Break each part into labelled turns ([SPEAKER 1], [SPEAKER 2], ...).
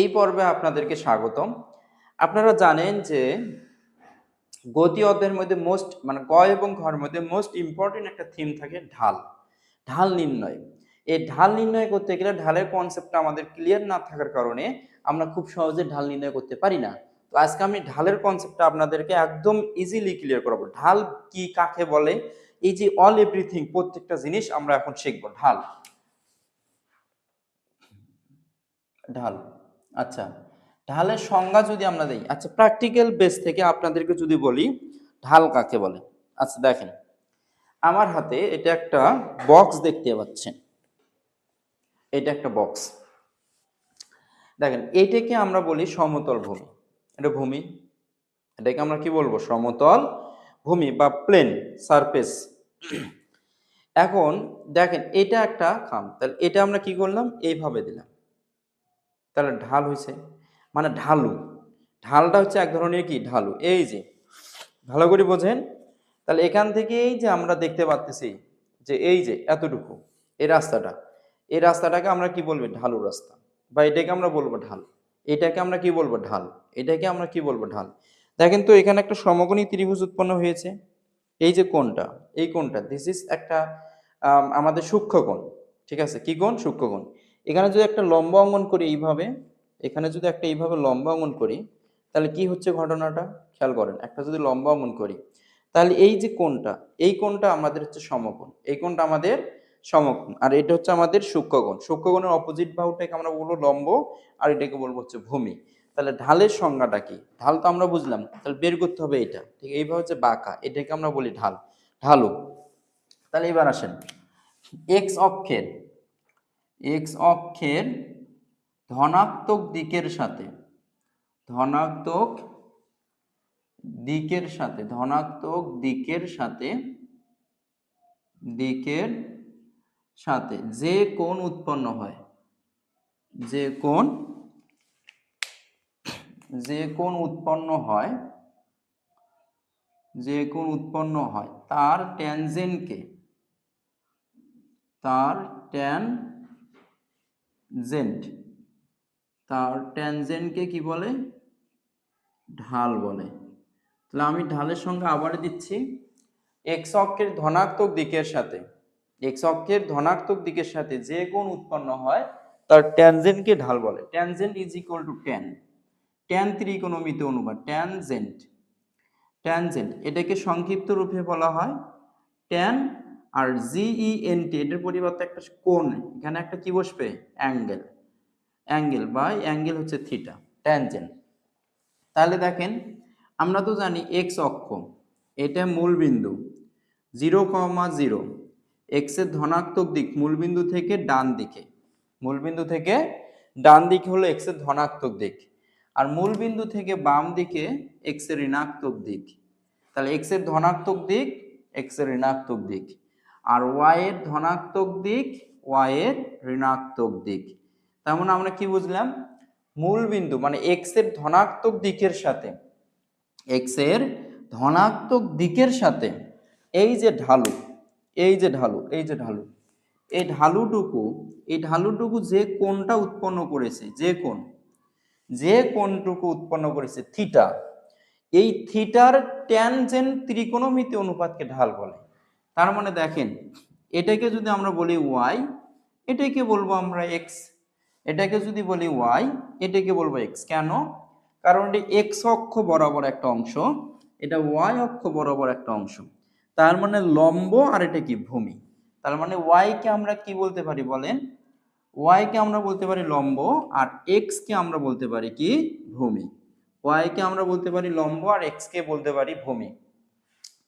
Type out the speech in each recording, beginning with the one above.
[SPEAKER 1] এই পর্বে আপনাদেরকে স্বাগতম। আপনারা জানেন যে গতি অধ্যায়ের মধ্যে গ এবং ঘর মধ্যে মোস্ট ইম্পর্টেন্ট একটা থিম থাকে ঢাল। ঢাল নির্ণয়। এই ঢাল নির্ণয় করতে গেলে ঢালের কনসেপ্টটা আমাদের ক্লিয়ার না থাকার কারণে আমরা খুব সহজে ঢাল নির্ণয় করতে পারি না। তো আজকে আমি ঢালের কনসেপ্টটা আপনাদেরকে একদম ইজিলি ক্লিয়ার করাবো। ঢাল কি, কাকে বলে, এই যে অল এভরিথিং প্রত্যেকটা জিনিস আমরা এখন শিখবো। ঢাল ঢাল আচ্ছা, ঢালের সংজ্ঞা যদি আমরা দেই, আচ্ছা প্র্যাকটিক্যাল বেস থেকে আপনাদেরকে যদি বলি ঢাল কাকে বলে। আচ্ছা দেখেন, আমার হাতে এটা একটা বক্স দেখতে পাচ্ছেন, এটা একটা বক্স। দেখেন এইটাকে আমরা বলি সমতল ভূমি। এটা ভূমি, এটাকে আমরা কি বলবো? সমতল ভূমি বা প্লেন সারফেস। এখন দেখেন এটা একটা খাম, তাহলে এটা আমরা কি করলাম? এইভাবে দিলাম, তাহলে ঢাল হয়েছে। মানে ঢালু, ঢালটা হচ্ছে এক ধরনের কি ঢালু। এই যে ভালো করে বোঝেন, তাহলে এখান থেকে এই যে আমরা দেখতে পাচ্ছি যে এই যে এতটুকু এই রাস্তাটা, এই রাস্তাটাকে আমরা কি বলবো? ঢালু রাস্তা, বা এটাকে আমরা বলবো ঢাল। এটাকে আমরা কি বলবো? ঢাল। এটাকে আমরা কি বলবো? ঢাল। দেখেন তো এখানে একটা সমকোণী ত্রিভুজ উৎপন্ন হয়েছে। এই যে কোণটা, এই কোণটা দিস ইজ একটা আমাদের সূক্ষ্মকোণ। ঠিক আছে, কি কোণ? সূক্ষ্মকোণ। এখানে যদি একটা লম্ব অঙ্কন করি এইভাবে, এখানে যদি একটা এইভাবে লম্ব অঙ্কন করি, তাহলে কি হচ্ছে ঘটনাটা খেয়াল করেন। একটা যদি লম্ব অঙ্কন করি, তাহলে এই যে কোণটা, এই কোণটা আমাদের হচ্ছে সমকোণ, এই কোণটা আমাদের সমকোণ, আর এটা হচ্ছে আমাদের সূক্ষ্মকোণ। সূক্ষ্মকোণের অপোজিট বাহুটাকে আমরা বলবো লম্ব, আর এটাকে বলবো হচ্ছে ভূমি। তাহলে ঢালের সংজ্ঞাটা কি? ঢাল তো আমরা বুঝলাম, তাহলে বের করতে হবে এটা। ঠিক এইভাবে হচ্ছে বাঁকা, এটাকে আমরা বলি ঢাল, ঢালু। তাহলে এবার আসেন, এক্স অক্ষের, এক্স অক্ষের ধনাত্মক দিকের সাথে, ধনাত্মক দিকের সাথে, ধনাত্মক দিকের সাথে, দিকের সাথে যে কোণ উৎপন্ন হয়, যে কোণ, যে কোণ উৎপন্ন হয়, যে কোণ উৎপন্ন হয় তার ট্যানজেন্টকে, তার ট্যানজেন্ট, তার ট্যানজেন্টকে কি বলে? ঢাল বলে। তাহলে আমি ঢালের সঙ্গে আবার দিচ্ছি, এক্স অক্ষের ধনাত্মক দিকের সাথে, এক্স অক্ষের ধনাত্মক দিকের সাথে যে কোণ উৎপন্ন হয় তার ট্যানজেন্টকে ঢাল বলে। Tangent is equal to tan, tan ত্রিকোণমিতি অনুপাত, ট্যানজেন্ট, ট্যানজেন্ট এটাকে সংক্ষিপ্ত রূপে বলা হয় ট্যান। আর জিইএনটি এটার পরিবর্তে একটা কোণ, এখানে একটা কি বসবে? অ্যাঙ্গেল, অ্যাঙ্গেল বা অ্যাঙ্গেল হচ্ছে থিটা, ট্যানজেন্ট। তাহলে দেখেন, আমরা তো জানি এক্স অক্ষ, এটা মূল বিন্দু 0,0, এক্স এর ধনাত্মক দিক মূলবিন্দু থেকে ডান দিকে, মূলবিন্দু থেকে ডান দিকে হলো এক্স এর ধনাত্মক দিক, আর মূলবিন্দু থেকে বাম দিকে এক্স এর ঋণাত্মক দিক। তাহলে এক্স এর ধনাত্মক দিক, এক্স এর ঋণাত্মক দিক, আর ওয়াই এর ধনাত্মক দিক, ওয়াই এর ঋণাত্মক দিক। তার মানে আমরা কি বুঝলাম? মূল বিন্দু মানে এক্স এর ধনাত্মক দিকের সাথে, এক্স এর ধনাত্মক দিকের সাথে এই যে ঢালু, এই যে ঢালু, এই যে ঢালু, এই ঢালুটুকু, এই ঢালুটুকু যে কোণটা উৎপন্ন করেছে, যে কোণ, যে কোণটুকু উৎপন্ন করেছে থিটা, এই থিটার ট্যানজেন্ট ত্রিকোণমিতি অনুপাতকে ঢাল বলে। তার মানে দেখেন, এটাকে যদি আমরা বলি ওয়াই, এটাকে বলবো আমরা এক্স, এটাকে যদি বলি ওয়াই, এটাকে বলবো এক্স। কেন? কারণ এটি এক্স অক্ষ বরাবর একটা অংশ, এটা ওয়াই অক্ষ বরাবর একটা অংশ, তার মানে লম্ব, আর এটা কি? ভূমি। তার মানে ওয়াই কে আমরা কি বলতে পারি বলেন? ওয়াই কে আমরা বলতে পারি লম্ব, আর এক্স কে আমরা বলতে পারি কি? ভূমি। ওয়াই কে আমরা বলতে পারি লম্ব, আর এক্স কে বলতে পারি ভূমি।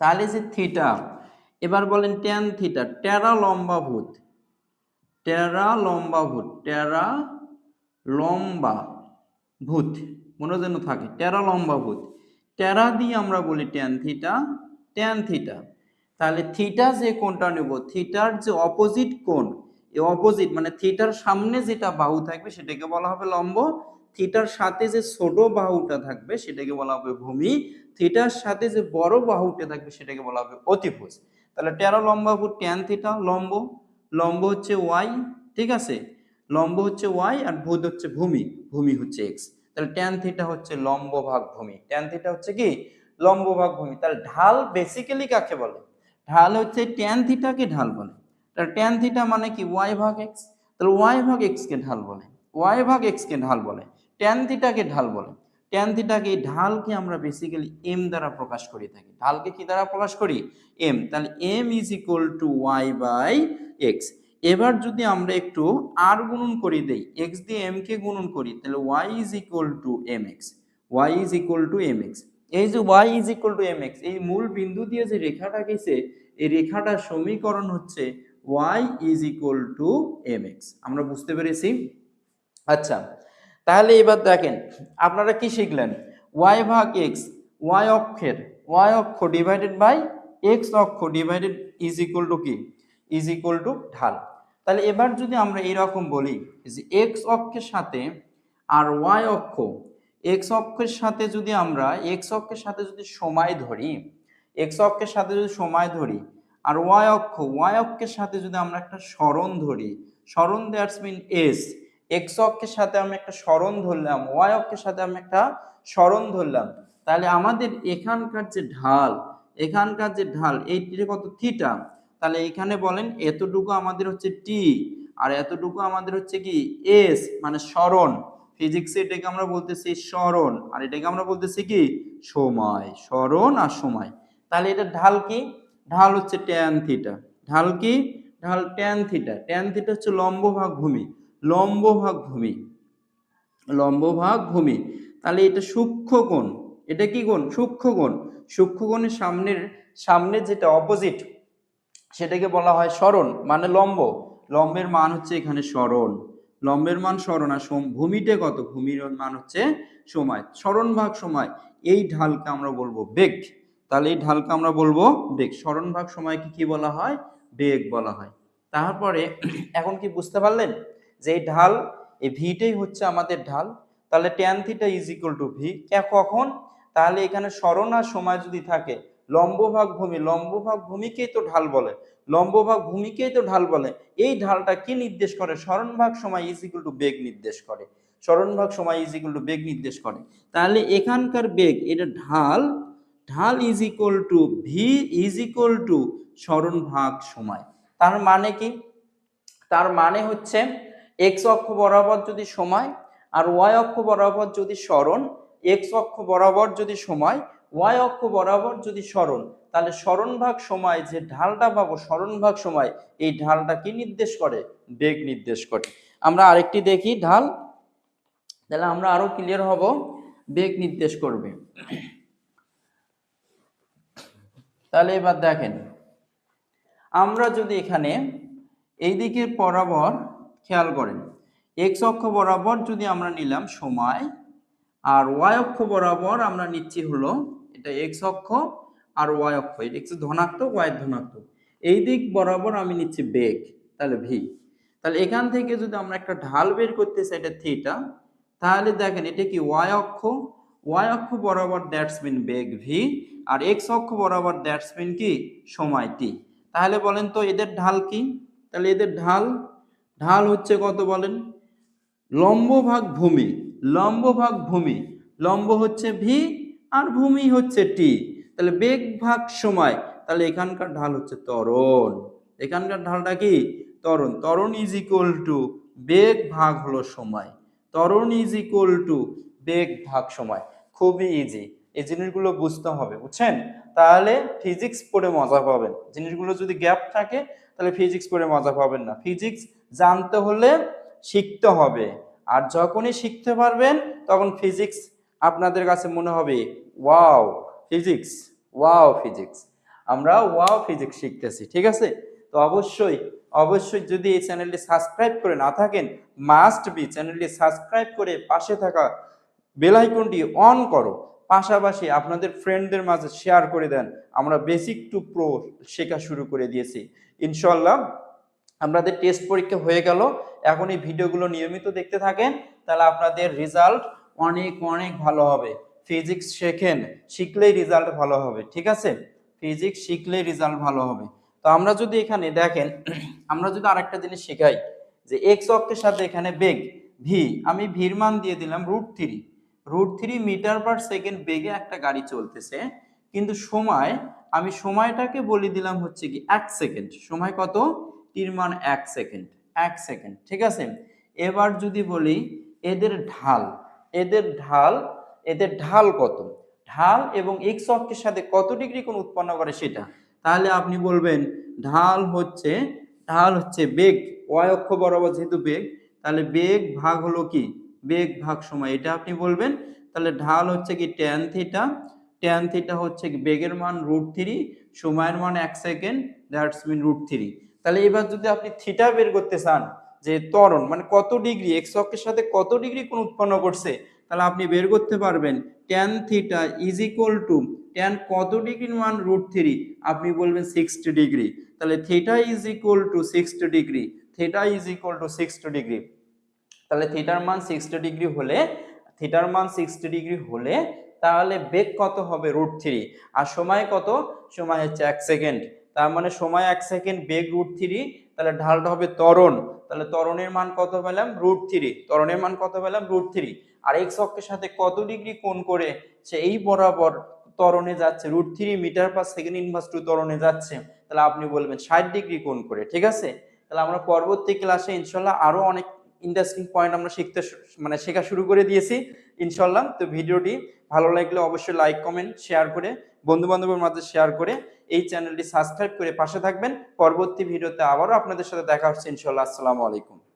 [SPEAKER 1] তাহলে যে থিটা, এবার বলেন ট্যান থিটা, টেরা লম্বা ভূত, টেরা লম্বা ভূত, টেরা লম্বা ভূত, মনে যেন থাকে, টেরা লম্বা ভূত, টেরা দিয়ে আমরা বলি ট্যান থিটা, ট্যান থিটা। তাহলে থিটা যে কোণটা নেব, থিটার যে অপোজিট কোণ, এই অপোজিট মানে থিটার সামনে যেটা বাহু থাকবে সেটাকে বলা হবে লম্ব, থিটার সাথে যে ছোট বাহুটা থাকবে সেটাকে বলা হবে ভূমি, থিটার সাথে যে বড় বাহুটা থাকবে সেটাকে বলা হবে অতিভুজ। তাহলে টেরা লম্বা ভূত ট্যান থিটা লম্ব, লম্ব হচ্ছে ওয়াই, ঠিক আছে। লম্ব হচ্ছে ওয়াই আর ভূত হচ্ছে ভূমি, ভূমি হচ্ছে এক্স। তাহলে ট্যান থিটা হচ্ছে লম্ব ভাগ ভূমি, ট্যান থিটা হচ্ছে কি লম্ব ভাগ ভূমি। তাহলে ঢাল বেসিক্যালি কাকে বলে? ঢাল হচ্ছে ট্যান থিটাকে ঢাল বলে। তাহলে ট্যান থিটা মানে কি ওয়াই ভাগ এক্স, তাহলে ওয়াই ভাগ এক্স কে ঢাল বলে, ওয়াই ভাগ এক্স কে ঢাল বলে, ট্যান থিটাকে ঢাল বলে। ট্যান থিটাকে ঢালকে আমরা বেসিক্যালি এম দ্বারা প্রকাশ করে থাকি। ঢালকে কি দ্বারা প্রকাশ করি? এম। তাহলে M is equal to Y by X. এবার যদি আমরা একটু আর গুণন করে দেই, এক্স দিয়ে এম কে গুণন করি, তাহলে Y is equal to M X, Y is equal to M X. এই যে Y is equal to M X, এই মূল বিন্দু দিয়ে যে রেখাটা গেছে, এই রেখাটার সমীকরণ হচ্ছে Y is equal to M X. আমরা বুঝতে পেরেছি? আচ্ছা, তাহলে এবার দেখেন আপনারা কি শিখলেন? ওয়াই ভাগ এক্স, ওয়াই অক্ষের ওয়াই অক্ষ ডিভাইডেড বাই এক্স অক্ষ ডিভাইডেড ইজ ইকুয়াল টু কি? ইজ ইকুয়াল টু ঢাল। তাহলে এবার যদি আমরা এইরকম বলি যে এক্স অক্ষের সাথে আর ওয়াই অক্ষ, এক্স অক্ষের সাথে যদি আমরা এক্স অক্ষের সাথে যদি সময় ধরি, এক্স অক্ষের সাথে যদি সময় ধরি, আর ওয়াই অক্ষের সাথে যদি আমরা একটা সরণ ধরি, সরণ দ্যাটস মিন এস, এক্স অক্ষের সাথে আমি একটা সরণ ধরলাম, ওয়াই অক্ষের সাথে আমি একটা সরণ ধরলাম, তাহলে আমাদের এখানকার যে ঢাল, এখানকার যে ঢাল এইটির কত? থিটা। তাহলে এখানে বলেন এতটুকু আমাদের হচ্ছে টি, আর এতটুকু আমাদের হচ্ছে কি এস, মানে সরণ। ফিজিক্সে এটাকে আমরা বলতেছি সরণ, আর এটাকে আমরা বলতেছি কি সময়, সরণ আর সময়। তাহলে এটা ঢাল কি? ঢাল হচ্ছে ট্যান থিটা। ঢাল কি? ঢাল ট্যান থিটা। ট্যান থিটা হচ্ছে লম্ব ভাগ ভূমি, লম্ব ভাগ ভূমি, লম্ব ভাগ ভূমি। তাহলে এটা সূক্ষ্ম কোণ, এটা কি কোণ? সূক্ষ্ম কোণ। সূক্ষ্ম কোণের সামনের যেটা অপোজিট সেটাকে বলা হয় সরণ, মানে লম্ব। লম্বের মান হচ্ছে এখানে সরণ, লম্বের মান সরণ। আর ভূমিতে কত? ভূমির মান হচ্ছে সময়, সরণ ভাগ সময়। এই ঢালকে আমরা বলবো বেগ। তাহলে এই ঢালকে আমরা বলবো বেগ। সরণ ভাগ সময়কে কি বলা হয়? বেগ বলা হয়। তারপরে এখন কি বুঝতে পারলেন যে এই ঢাল, এই ভিটাই হচ্ছে আমাদের ঢাল। তাহলে tan theta is equal two V. কখন? তাহলে এখানে সরণ আর সময় যদি থাকে, লম্ব ভাগ ভূমি, লম্ব ভাগ ভূমিকেই তো ঢাল বলে, লম্ব ভাগ ভূমিকেই তো ঢাল বলে। এই ঢালটা কি নির্দেশ করে? সরণ ভাগ সময় ইজ ইকুয়াল টু বেগ নির্দেশ করে, সরণ ভাগ সময় ইজ ইকুয়াল টু বেগ নির্দেশ করে। তাহলে এখানকার বেগ, এটা ঢাল, ঢাল is equal two V is equal two সরণ ভাগ সময়। তার মানে কি? তার মানে হচ্ছে এক্স অক্ষ বরাবর যদি সময় আর ওয়াই অক্ষ বরাবর যদি সরণ, এক্স অক্ষ বরাবর যদি সময়, ওয়াই অক্ষ বরাবর যদি সরণ, তাহলে সরণ ভাগ সময় যে ঢালটা পাবো, সরণ ভাগ সময়, এই ঢালটা কি নির্দেশ করে? বেগ নির্দেশ করে। আমরা আরেকটি দেখি ঢাল, তাহলে আমরা আরো ক্লিয়ার হব। বেগ নির্দেশ করবে। তাহলে এবার দেখেন, আমরা যদি এখানে এই দিকে বরাবর খেয়াল করেন, এক্স অক্ষ বরাবর যদি আমরা নিলাম সময়, আর ওয়াই অক্ষ বরাবর আমরা নিচ্ছি হলো এটা এক্স অক্ষ আর ওয়াই অক্ষ, এটা এক্স ধনাত্মক ওয়াই ধনাত্মক, এই দিক বরাবর আমি নিচ্ছি বেগ, তাহলে ভি। তাহলে এখান থেকে যদি আমরা একটা ঢাল বের করতে চাই, এটা থিটা, তাহলে দেখেন এটা কি ওয়াই অক্ষ, ওয়াই অক্ষ বরাবর দ্যাটস মিন বেগ ভি, আর এক্স অক্ষ বরাবর দ্যাটস মিন কি সময় টি। তাহলে বলেন তো এদের ঢাল কি? তাহলে এদের ঢাল, ঢাল হচ্ছে কত বলেন? লম্ব ভাগ ভূমি, লম্ব ভাগ ভূমি, লম্ব হচ্ছে ভি আর ভূমি হচ্ছে টি। তাহলে বেগ ভাগ সময়, তাহলে এখানকার ঢাল হচ্ছে ত্বরণ, এখানকার ঢালটা কি ত্বরণ। ত্বরণ ইজ ইকুয়াল টু বেগ ভাগ হলো সময়, ত্বরণ ইজ ইকুয়াল টু বেগ ভাগ সময়। খুবই ইজি, এই জিনিসগুলো বুঝতে হবে, বুঝছেন? তাহলে ফিজিক্স পড়ে মজা পাবেন। জিনিসগুলো যদি গ্যাপ থাকে তাহলে ফিজিক্স পড়ে মজা পাবেন না। ফিজিক্স জানতে হলে শিখতে হবে, আর যখনই শিখতে পারবেন তখন ফিজিক্স আপনাদের কাছে মনে হবে ওয়াও ফিজিক্স, ওয়াও ফিজিক্স, আমরা ওয়াও ফিজিক্স শিখতেছি। ঠিক আছে? তো অবশ্যই অবশ্যই যদি এই চ্যানেলটি সাবস্ক্রাইব করে না থাকেন, মাস্ট বি চ্যানেলটি সাবস্ক্রাইব করে পাশে থাকা বেল আইকনটি অন করো, পাশাপাশি আপনাদের ফ্রেন্ডদের মাঝে শেয়ার করে দেন। আমরা বেসিক টু প্রো শেখা শুরু করে দিয়েছি ইনশাল্লাহ। আপনাদের টেস্ট পরীক্ষা হয়ে গেল, এখন এই ভিডিওগুলো নিয়মিত দেখতে থাকেন, তাহলে আপনাদের রেজাল্ট অনেক অনেক ভালো হবে। ফিজিক্স শেখেন, শিখলেই রেজাল্ট ভালো হবে। ঠিক আছে? ফিজিক্স শিখলেই রেজাল্ট ভালো হবে। তো আমরা যদি এখানে দেখেন, আমরা যদি আরেকটা জিনিস শেখাই যে এক্স অক্ষের সাথে এখানে বেগ ভি, আমি ভির মান দিয়ে দিলাম √3 মিটার পার সেকেন্ড বেগে একটা গাড়ি চলতেছে, কিন্তু সময় আমি সময়টাকে বলে দিলাম হচ্ছে কি 1 সেকেন্ড। সময় কত? টির মান 1 সেকেন্ড, 1 সেকেন্ড, ঠিক আছে। এবার যদি বলি এদের ঢাল, এদের ঢাল, এদের ঢাল কত, ঢাল এবং এক্স অক্ষের সাথে কত ডিগ্রি কোণ উৎপন্ন করে সেটা, তাহলে আপনি বলবেন ঢাল হচ্ছে বেগ, ওয়াই অক্ষ বরাবর যেহেতু বেগ, তাহলে বেগ ভাগ হলো কি, বেগ ভাগ সময়, এটা আপনি বলবেন। তাহলে ঢাল হচ্ছে কি ট্যান থিটা, ট্যান থিটা হচ্ছে কি বেগের মান √3, সময়ের মান 1 সেকেন্ড, দ্যাটস মিন √3। তাহলে এবার যদি আপনি থিটা বের করতে চান যে ত্বরণ মানে কত ডিগ্রি এক্স অক্ষের সাথে কত ডিগ্রি কোণ উৎপন্ন করছে, তাহলে আপনি বের করতে পারবেন tan theta is equal to tan কত ডিগ্রির মান √3, আপনি বলবেন 60 ডিগ্রি। তাহলে theta is equal two 60 degree, theta is equal two 60 degree. তাহলে থিটার মান 60 ডিগ্রি হলে, থিটার মান 60 ডিগ্রি হলে তাহলে বেগ কত হবে √3, আর সময় কত, সময় হচ্ছে 1 সেকেন্ড। তার মানে সময় 1 সেকেন্ড, বেগ √3, তাহলে ঢালটা হবে ত্বরণ, তাহলে ত্বরণের মান কত পেলাম √3, ত্বরণের মান কত পেলাম √3। আর এক্স অক্ষের সাথে কত ডিগ্রি কোণ করে সে এই বরাবর ত্বরণে যাচ্ছে, √3 metre per second inverse two ত্বরণে যাচ্ছে, তাহলে আপনি বলবেন 60 ডিগ্রি কোণ করে, ঠিক আছে। তাহলে আমরা পরবর্তী ক্লাসে ইনশাল্লাহ আরো অনেক ইন্টারেস্টিং পয়েন্ট আমরা শেখা শুরু করে দিয়েছি ইনশাল্লাহ। তো ভিডিওটি ভালো লাগলে অবশ্যই লাইক কমেন্ট শেয়ার করে বন্ধু বান্ধবের মাঝে শেয়ার করে এই চ্যানেলটি সাবস্ক্রাইব করে পাশে থাকবেন। পরবর্তী ভিডিওতে আবারও আপনাদের সাথে দেখা হচ্ছে ইনশাল্লাহ। আসসালামু আলাইকুম।